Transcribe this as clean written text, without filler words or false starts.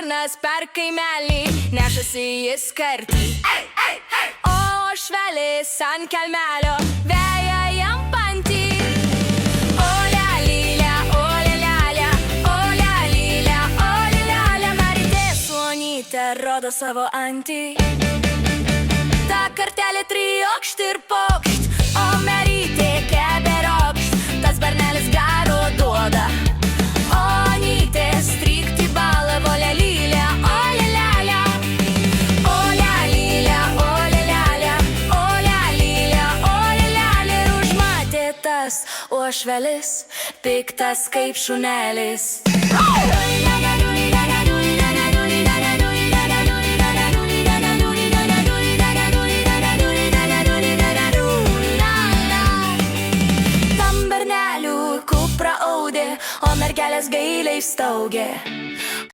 šunas per kaimelį, nešasi jis kartį. O švelis ant kelmelio, veja jam pantį. O lelylė, o lelelė, o lelylė, o lelelė, Marytė Suonytė rodo savo antį. Ta kartelė triokšt ir pokšt, o Marytė keberokšt, tas bernelis garo duoda. O Anytė strykti balavo lelylė, o lelelė. O lelylė, o lelelė, o lelylė, o lelelė. Ir užmatė tas uošvelis, piktas kaip šunelis. O mergelės gailiai staugė,